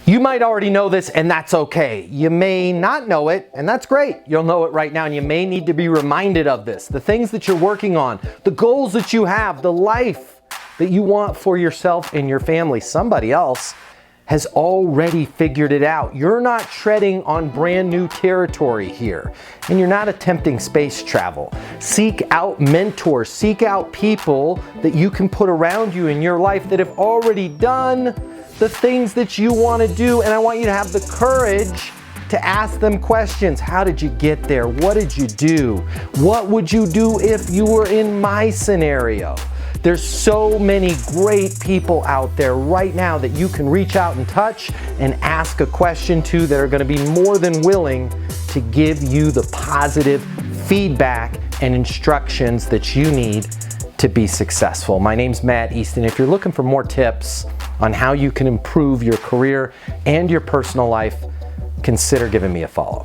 You might already know this, and that's okay. You may not know it, and that's great. You'll know it right now, and you may need to be reminded of this. The things that you're working on, the goals that you have, the life that you want for yourself and your family. Somebody else has already figured it out. You're not treading on brand new territory here, and you're not attempting space travel. Seek out mentors, seek out people that you can put around you in your life that have already done the things that you want to do, and I want you to have the courage to ask them questions. How did you get there? What did you do? What would you do if you were in my scenario? There's so many great people out there right now that you can reach out and touch and ask a question to that are going to be more than willing to give you the positive feedback and instructions that you need to be successful. My name's Matt Easton. If you're looking for more tips on how you can improve your career and your personal life, consider giving me a follow.